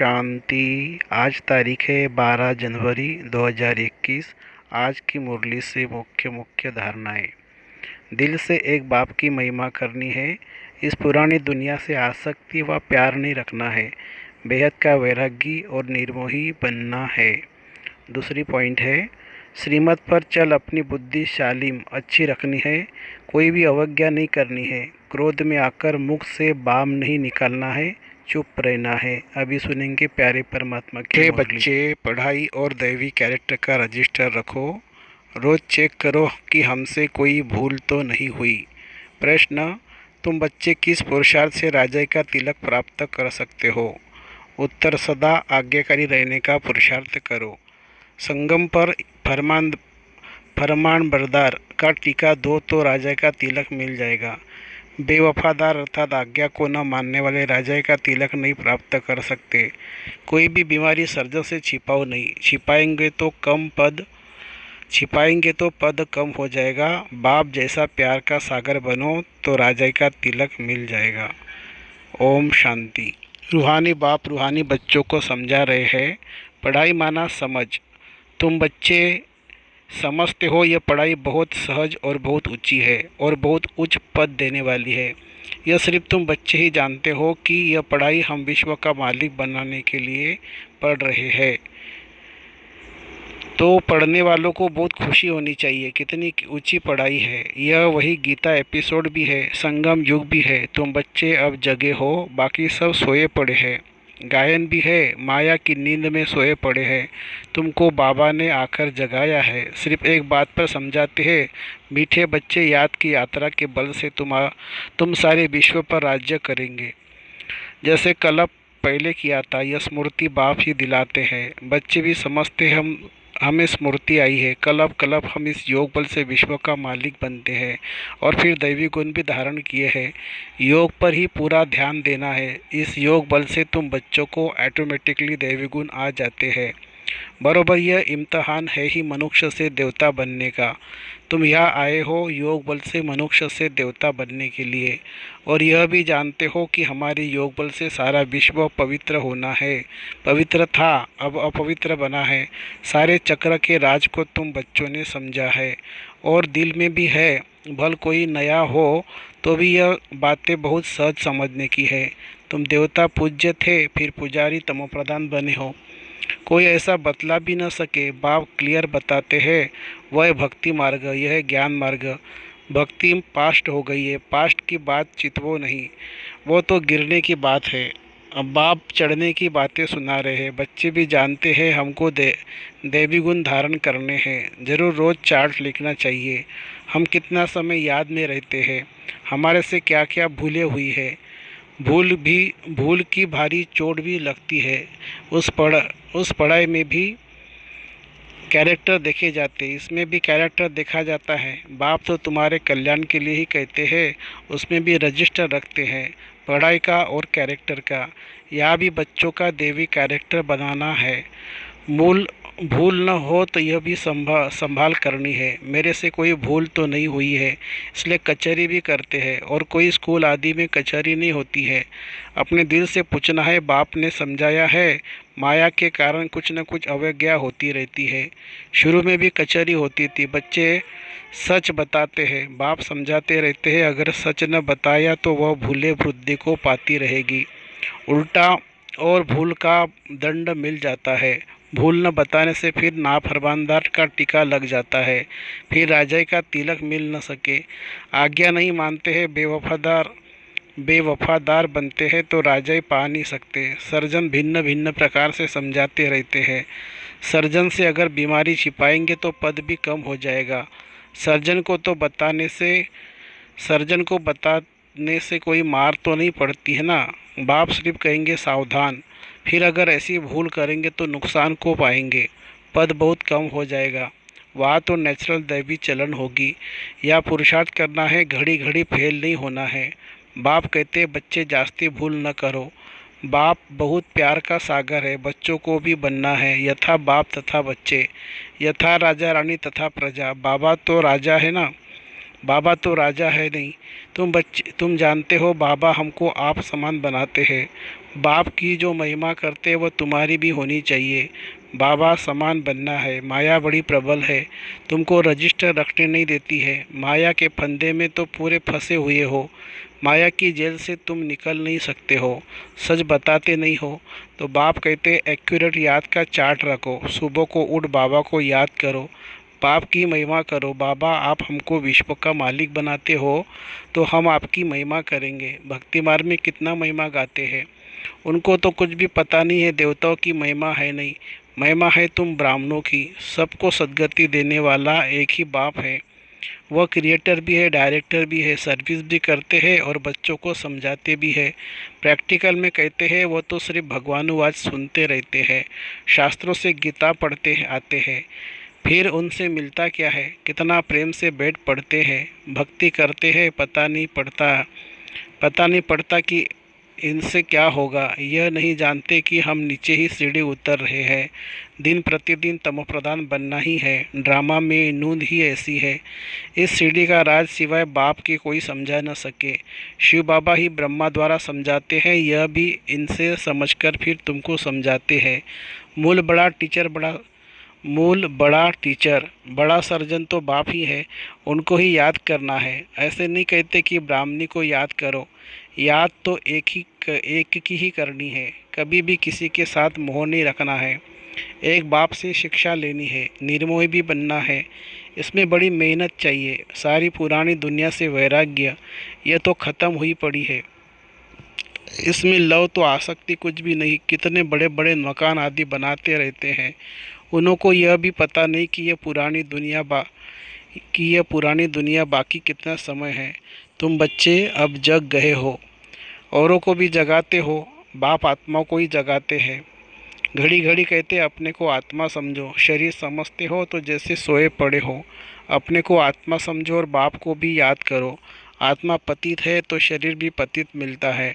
शांति। आज तारीख है 12 जनवरी 2021। आज की मुरली से मुख्य मुख्य धारणाएं। दिल से एक बाप की महिमा करनी है। इस पुरानी दुनिया से आसक्ति व प्यार नहीं रखना है। बेहद का वैरागी और निर्मोही बनना है। दूसरी पॉइंट है, श्रीमत पर चल, अपनी बुद्धि शालीम अच्छी रखनी है। कोई भी अवज्ञा नहीं करनी है। क्रोध में आकर मुख से बाम नहीं निकालना है, चुप रहना है। अभी सुनेंगे प्यारे परमात्मा के बच्चे, पढ़ाई और दैवी कैरेक्टर का रजिस्टर रखो। रोज चेक करो कि हमसे कोई भूल तो नहीं हुई। प्रश्न, तुम बच्चे किस पुरुषार्थ से राजा का तिलक प्राप्त कर सकते हो? उत्तर, सदा आज्ञाकारी रहने का पुरुषार्थ करो। संगम पर फरमान बरदार का टीका दो तो राजा का तिलक मिल जाएगा। बेवफादार अर्थात आज्ञा को न मानने वाले राजा का तिलक नहीं प्राप्त कर सकते। कोई भी बीमारी सर्जन से छिपाओ नहीं। छिपाएंगे तो पद कम हो जाएगा। बाप जैसा प्यार का सागर बनो तो राजा का तिलक मिल जाएगा। ओम शांति। रूहानी बाप रूहानी बच्चों को समझा रहे हैं। पढ़ाई माना समझ। तुम बच्चे समझते हो यह पढ़ाई बहुत सहज और बहुत ऊंची है और बहुत उच्च पद देने वाली है। यह सिर्फ तुम बच्चे ही जानते हो कि यह पढ़ाई हम विश्व का मालिक बनाने के लिए पढ़ रहे हैं। तो पढ़ने वालों को बहुत खुशी होनी चाहिए। कितनी ऊंची पढ़ाई है। यह वही गीता एपिसोड भी है, संगम युग भी है। तुम बच्चे अब जगे हो, बाकी सब सोए पड़े हैं। गायन भी है, माया की नींद में सोए पड़े हैं। तुमको बाबा ने आकर जगाया है। सिर्फ एक बात पर समझाते हैं, मीठे बच्चे, याद की यात्रा के बल से तुम सारे विश्व पर राज्य करेंगे। जैसे कल्प पहले किया था, यह स्मृति बाप ही दिलाते हैं। बच्चे भी समझते हैं हमें स्मृति आई है। कल्प हम इस योग बल से विश्व का मालिक बनते हैं और फिर दैवी गुण भी धारण किए हैं। योग पर ही पूरा ध्यान देना है। इस योग बल से तुम बच्चों को ऑटोमेटिकली दैवी गुण आ जाते हैं। बरोबर यह इम्तहान है ही मनुष्य से देवता बनने का। तुम यहाँ आए हो योग बल से मनुष्य से देवता बनने के लिए, और यह भी जानते हो कि हमारे योग बल से सारा विश्व पवित्र होना है। पवित्र था, अब अपवित्र बना है। सारे चक्र के राज को तुम बच्चों ने समझा है और दिल में भी है। भल कोई नया हो तो भी यह बातें बहुत सहज समझने की है। तुम देवता पूज्य थे, फिर पुजारी तमोप्रधान बने हो। कोई ऐसा बतला भी न सके। बाप क्लियर बताते हैं, वह भक्ति मार्ग, यह ज्ञान मार्ग। भक्ति पास्ट हो गई है। पास्ट की बात चितवो नहीं, वो तो गिरने की बात है। अब बाप चढ़ने की बातें सुना रहे हैं। बच्चे भी जानते हैं हमको देवी गुण धारण करने हैं। जरूर रोज चार्ट लिखना चाहिए। हम कितना समय याद में रहते हैं, हमारे से क्या क्या भूले हुई है। भूल की भारी चोट भी लगती है। उस पढ़ाई में भी कैरेक्टर देखे जाते हैं, इसमें भी कैरेक्टर देखा जाता है। बाप तो तुम्हारे कल्याण के लिए ही कहते हैं। उसमें भी रजिस्टर रखते हैं पढ़ाई का और कैरेक्टर का। यहाँ भी बच्चों का देवी कैरेक्टर बनाना है। भूल न हो तो यह भी संभाल करनी है। मेरे से कोई भूल तो नहीं हुई है, इसलिए कचहरी भी करते हैं। और कोई स्कूल आदि में कचहरी नहीं होती है। अपने दिल से पूछना है। बाप ने समझाया है, माया के कारण कुछ न कुछ अवज्ञा होती रहती है। शुरू में भी कचहरी होती थी। बच्चे सच बताते हैं, बाप समझाते रहते हैं। अगर सच न बताया तो वह भूले बुद्धि को पाती रहेगी। उल्टा और भूल का दंड मिल जाता है। भूल न बताने से फिर नाफरमानदार का टीका लग जाता है। फिर राजा का तिलक मिल न सके। आज्ञा नहीं मानते हैं, बेवफादार बनते हैं तो राजा ही पा नहीं सकते। सर्जन भिन्न भिन्न प्रकार से समझाते रहते हैं। सर्जन से अगर बीमारी छिपाएंगे तो पद भी कम हो जाएगा। सर्जन को बताने से कोई मार तो नहीं पड़ती है ना। बाप सिर्फ कहेंगे सावधान। फिर अगर ऐसी भूल करेंगे तो नुकसान को पाएंगे, पद बहुत कम हो जाएगा। वहाँ तो नेचुरल दैवी चलन होगी। या पुरुषार्थ करना है, घड़ी घड़ी फेल नहीं होना है। बाप कहते बच्चे जास्ती भूल न करो। बाप बहुत प्यार का सागर है। बच्चों को भी बनना है यथा बाप तथा बच्चे, यथा राजा रानी तथा प्रजा। बाबा तो राजा है ना, बाबा तो राजा है नहीं। तुम जानते हो बाबा हमको आप समान बनाते हैं। बाप की जो महिमा करते वह तुम्हारी भी होनी चाहिए। बाबा समान बनना है। माया बड़ी प्रबल है, तुमको रजिस्टर रखने नहीं देती है। माया के फंदे में तो पूरे फंसे हुए हो। माया की जेल से तुम निकल नहीं सकते हो। सच बताते नहीं हो। तो बाप कहते एक्यूरेट याद का चार्ट रखो। सुबह को उठ बाबा को याद करो। बाप की महिमा करो। बाबा आप हमको विश्व का मालिक बनाते हो तो हम आपकी महिमा करेंगे। भक्ति मार्ग में कितना महिमा गाते हैं। उनको तो कुछ भी पता नहीं है देवताओं की महिमा है नहीं। महिमा है तुम ब्राह्मणों की। सबको सद्गति देने वाला एक ही बाप है। वह क्रिएटर भी है, डायरेक्टर भी है, सर्विस भी करते हैं और बच्चों को समझाते भी है। प्रैक्टिकल में कहते हैं वह तो सिर्फ भगवानुवाद सुनते रहते हैं, शास्त्रों से गीता पढ़ते आते हैं। फिर उनसे मिलता क्या है। कितना प्रेम से बैठ पढ़ते हैं, भक्ति करते हैं। पता नहीं पड़ता कि इनसे क्या होगा। यह नहीं जानते कि हम नीचे ही सीढ़ी उतर रहे हैं। दिन प्रतिदिन तमोप्रधान बनना ही है। ड्रामा में नूंद ही ऐसी है। इस सीढ़ी का राज सिवाय बाप के कोई समझा न सके। शिव बाबा ही ब्रह्मा द्वारा समझाते हैं, यह भी इनसे समझकर फिर तुमको समझाते हैं। मूल बड़ा टीचर, बड़ा सर्जन तो बाप ही है। उनको ही याद करना है। ऐसे नहीं कहते कि ब्राह्मणी को याद करो। याद तो एक की ही करनी है। कभी भी किसी के साथ मोह नहीं रखना है। एक बाप से शिक्षा लेनी है, निर्मोही भी बनना है। इसमें बड़ी मेहनत चाहिए। सारी पुरानी दुनिया से वैराग्य, यह तो ख़त्म हुई पड़ी है। इसमें लव तो आसक्ति कुछ भी नहीं। कितने बड़े बड़े मकान आदि बनाते रहते हैं। उनको यह भी पता नहीं कि यह पुरानी दुनिया बाकी कितना समय है। तुम बच्चे अब जग गए हो, औरों को भी जगाते हो। बाप आत्मा को ही जगाते हैं। घड़ी घड़ी कहते अपने को आत्मा समझो। शरीर समझते हो तो जैसे सोए पड़े हो। अपने को आत्मा समझो और बाप को भी याद करो। आत्मा पतित है तो शरीर भी पतित मिलता है।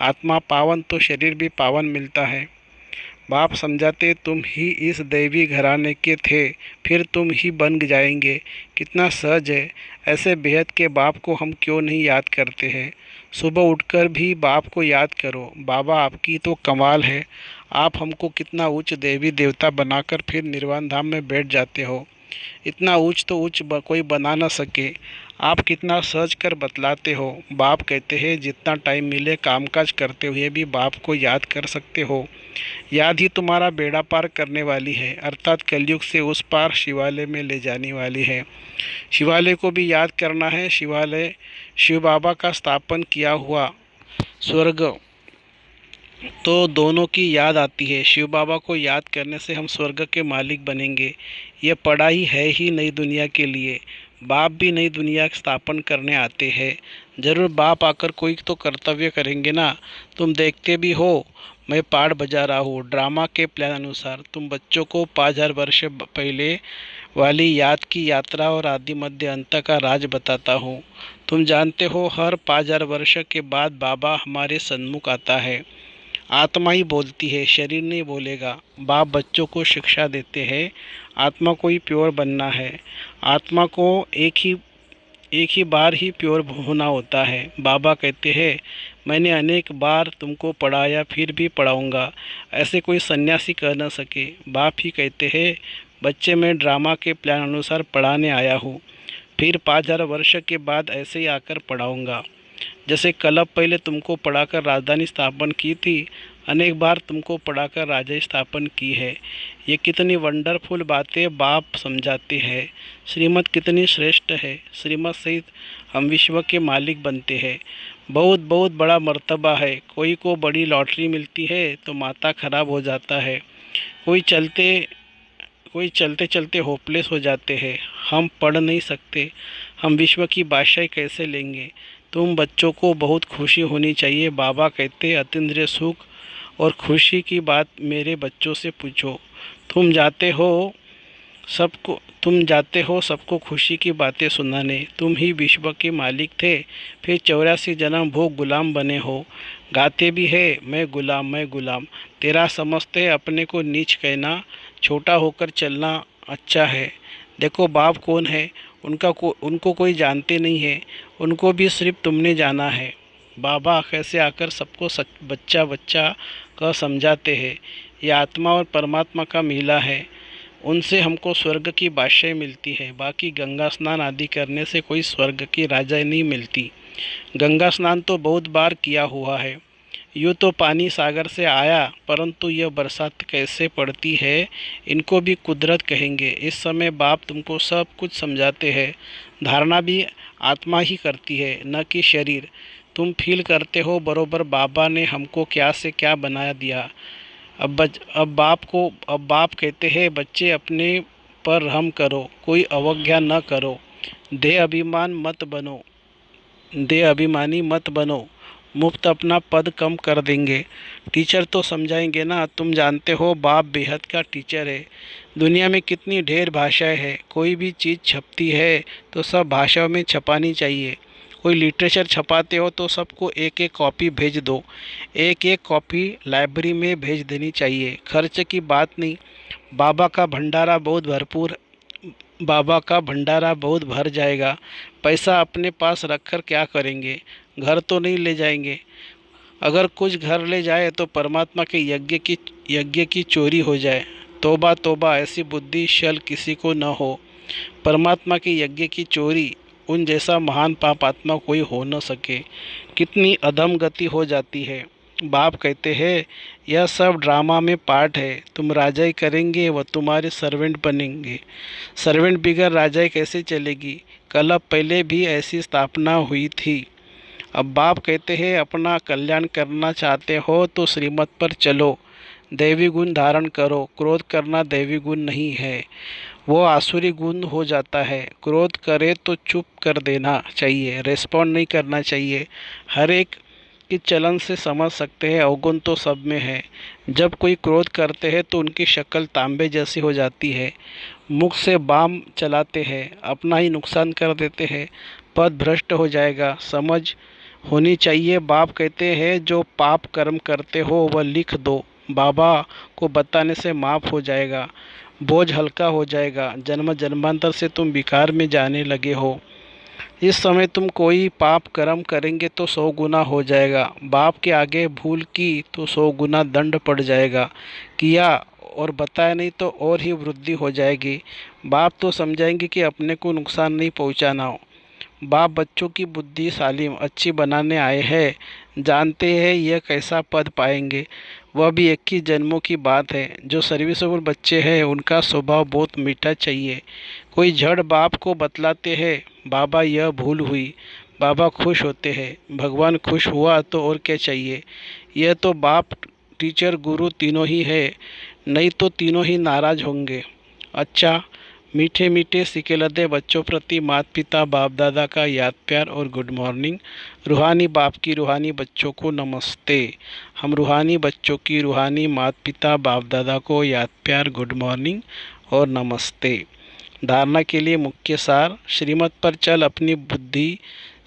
आत्मा पावन तो शरीर भी पावन मिलता है। बाप समझाते तुम ही इस दैवी घराने के थे, फिर तुम ही बन जाएंगे। कितना सहज है। ऐसे बेहद के बाप को हम क्यों नहीं याद करते हैं। सुबह उठकर भी बाप को याद करो। बाबा आपकी तो कमाल है। आप हमको कितना उच्च देवी देवता बनाकर फिर निर्वाण धाम में बैठ जाते हो। इतना ऊंच तो कोई बना ना सके। आप कितना सहज कर बतलाते हो। बाप कहते हैं जितना टाइम मिले कामकाज करते हुए भी बाप को याद कर सकते हो। याद ही तुम्हारा बेड़ा पार करने वाली है, अर्थात कलयुग से उस पार शिवालय में ले जाने वाली है। शिवालय को भी याद करना है। शिवालय शिव बाबा का स्थापन किया हुआ स्वर्ग, तो दोनों की याद आती है। शिव बाबा को याद करने से हम स्वर्ग के मालिक बनेंगे। यह पढ़ाई है ही नई दुनिया के लिए। बाप भी नई दुनिया स्थापन करने आते हैं। जरूर बाप आकर कोई तो कर्तव्य करेंगे ना। तुम देखते भी हो मैं पाठ बजा रहा हूँ ड्रामा के प्लान अनुसार। तुम बच्चों को 5000 वर्ष पहले वाली याद की यात्रा और आदि मध्य अंत का राज बताता हूँ। तुम जानते हो हर 5000 वर्ष के बाद बाबा हमारे सन्मुख आता है। आत्मा ही बोलती है, शरीर नहीं बोलेगा। बाप बच्चों को शिक्षा देते हैं। आत्मा को ही प्योर बनना है। आत्मा को एक ही बार ही प्योर होना होता है। बाबा कहते हैं मैंने अनेक बार तुमको पढ़ाया फिर भी पढ़ाऊंगा। ऐसे कोई सन्यासी कह न सके। बाप ही कहते हैं बच्चे मैं ड्रामा के प्लान अनुसार पढ़ाने आया हूँ, फिर 5000 वर्ष के बाद ऐसे ही आकर पढ़ाऊंगा। जैसे कलब पहले तुमको पढ़ाकर राजधानी स्थापन की थी, अनेक बार तुमको पढ़ाकर राजा स्थापन की है। ये कितनी वंडरफुल बातें बाप समझाते हैं। श्रीमत कितनी श्रेष्ठ है। श्रीमत सहित हम विश्व के मालिक बनते हैं। बहुत बहुत बड़ा मर्तबा है। कोई को बड़ी लॉटरी मिलती है तो माथा खराब हो जाता है। कोई कोई चलते चलते होपलेस हो जाते हैं। हम पढ़ नहीं सकते, हम विश्व की बादशाही कैसे लेंगे। तुम बच्चों को बहुत खुशी होनी चाहिए। बाबा कहते अतीन्द्रिय सुख और खुशी की बात मेरे बच्चों से पूछो। तुम जाते हो सबको खुशी की बातें सुनाने। तुम ही विश्व के मालिक थे, फिर 84 जन्म भोग गुलाम बने हो। गाते भी है मैं गुलाम। तेरा समझते अपने को नीच कहना, छोटा होकर चलना अच्छा है। देखो बाप कौन है, उनको कोई जानते नहीं है, उनको भी सिर्फ तुमने जाना है। बाबा कैसे आकर सबको बच्चा बच्चा का समझाते हैं। ये आत्मा और परमात्मा का मिला है, उनसे हमको स्वर्ग की बादशाही मिलती है। बाकी गंगा स्नान आदि करने से कोई स्वर्ग की राजा नहीं मिलती। गंगा स्नान तो बहुत बार किया हुआ है। यूँ तो पानी सागर से आया, परंतु यह बरसात कैसे पड़ती है, इनको भी कुदरत कहेंगे। इस समय बाप तुमको सब कुछ समझाते हैं। धारणा भी आत्मा ही करती है, न कि शरीर। तुम फील करते हो बरोबर बाबा ने हमको क्या से क्या बना दिया। अब बाप कहते हैं, बच्चे अपने पर रहम करो, कोई अवज्ञा न करो, देह अभिमानी मत बनो। मुफ्त अपना पद कम कर देंगे। टीचर तो समझाएंगे ना। तुम जानते हो बाप बेहद का टीचर है। दुनिया में कितनी ढेर भाषाएं हैं। कोई भी चीज़ छपती है तो सब भाषाओं में छपानी चाहिए। कोई लिटरेचर छपाते हो तो सबको एक एक कॉपी भेज दो। एक एक कॉपी लाइब्रेरी में भेज देनी चाहिए। खर्च की बात नहीं। बाबा का भंडारा बहुत भरपूर बाबा का भंडारा बहुत भर जाएगा। पैसा अपने पास रखकर क्या करेंगे? घर तो नहीं ले जाएंगे। अगर कुछ घर ले जाए तो परमात्मा के यज्ञ की चोरी हो जाए। तौबा तौबा, ऐसी बुद्धि शल किसी को न हो। परमात्मा के यज्ञ की चोरी, उन जैसा महान पाप आत्मा कोई हो न सके। कितनी अधम गति हो जाती है। बाप कहते हैं, यह सब ड्रामा में पार्ट है। तुम राजाई करेंगे, वह तुम्हारे सर्वेंट बनेंगे। सर्वेंट बिगर राजाई कैसे चलेगी? कल पहले भी ऐसी स्थापना हुई थी। अब बाप कहते हैं, अपना कल्याण करना चाहते हो तो श्रीमत पर चलो। दैवी गुण धारण करो। क्रोध करना दैवी गुण नहीं है, वो आसुरी गुण हो जाता है। क्रोध करे तो चुप कर देना चाहिए, रेस्पॉन्ड नहीं करना चाहिए। हर एक की चलन से समझ सकते हैं, अवगुण तो सब में है। जब कोई क्रोध करते हैं तो उनकी शक्ल तांबे जैसी हो जाती है। मुख से बाम चलाते हैं, अपना ही नुकसान कर देते हैं। पद भ्रष्ट हो जाएगा। समझ होनी चाहिए। बाप कहते हैं, जो पाप कर्म करते हो वह लिख दो। बाबा को बताने से माफ़ हो जाएगा, बोझ हल्का हो जाएगा। जन्म जन्मांतर से तुम विकार में जाने लगे हो। इस समय तुम कोई पाप कर्म करेंगे तो 100 गुना हो जाएगा। बाप के आगे भूल की तो 100 गुना दंड पड़ जाएगा। किया और बताया नहीं तो और ही वृद्धि हो जाएगी। बाप तो समझाएंगे कि अपने को नुकसान नहीं पहुंचाना हो। बाप बच्चों की बुद्धि सालिम अच्छी बनाने आए हैं। जानते हैं यह कैसा पद पाएंगे, वह भी 21 जन्मों की बात है। जो सर्विसेबल बच्चे हैं उनका स्वभाव बहुत मीठा चाहिए। कोई झड़ बाप को बतलाते हैं, बाबा यह भूल हुई। बाबा खुश होते हैं। भगवान खुश हुआ तो और क्या चाहिए। यह तो बाप टीचर गुरु तीनों ही है, नहीं तो तीनों ही नाराज होंगे। अच्छा, मीठे मीठे सिकेलदे बच्चों प्रति माता पिता बाप दादा का याद प्यार और गुड मॉर्निंग। रूहानी बाप की रूहानी बच्चों को नमस्ते। हम रूहानी बच्चों की रूहानी माता पिता बाप दादा को याद प्यार, गुड मॉर्निंग और नमस्ते। धारणा के लिए मुख्य सार, श्रीमत पर चल अपनी बुद्धि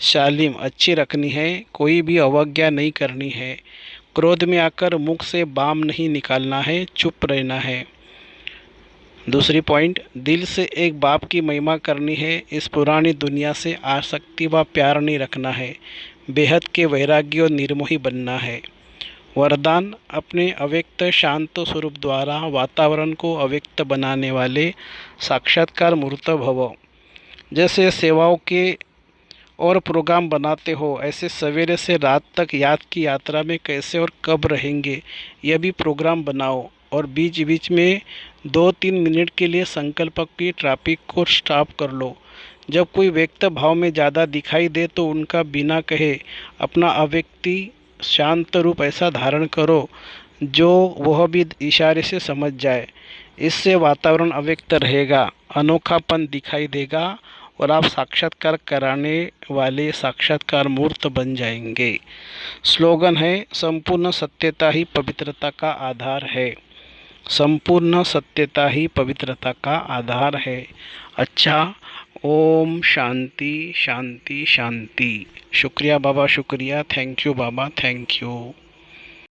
शालिम अच्छी रखनी है, कोई भी अवज्ञा नहीं करनी है। क्रोध में आकर मुख से बाम नहीं निकालना है, चुप रहना है। दूसरी पॉइंट, दिल से एक बाप की महिमा करनी है। इस पुरानी दुनिया से आसक्ति व प्यार नहीं रखना है। बेहद के वैराग्य और निर्मोही बनना है। वरदान, अपने अव्यक्त शांत स्वरूप द्वारा वातावरण को अव्यक्त बनाने वाले साक्षात्कार मूर्त भव। जैसे सेवाओं के और प्रोग्राम बनाते हो, ऐसे सवेरे से रात तक याद की यात्रा में कैसे और कब रहेंगे यह भी प्रोग्राम बनाओ। और बीच बीच में 2-3 मिनट के लिए संकल्प की ट्रैफिक को स्टॉप कर लो। जब कोई व्यक्त भाव में ज़्यादा दिखाई दे तो उनका बिना कहे अपना अव्यक्ति शांत रूप ऐसा धारण करो जो वह भी इशारे से समझ जाए। इससे वातावरण अव्यक्त रहेगा, अनोखापन दिखाई देगा और आप साक्षात्कार कराने वाले साक्षात्कार मूर्त बन जाएंगे। स्लोगन है, संपूर्ण सत्यता ही पवित्रता का आधार है। संपूर्ण सत्यता ही पवित्रता का आधार है। अच्छा, ओम शांति शांति शांति। शुक्रिया बाबा, शुक्रिया। Thank you Baba, thank you.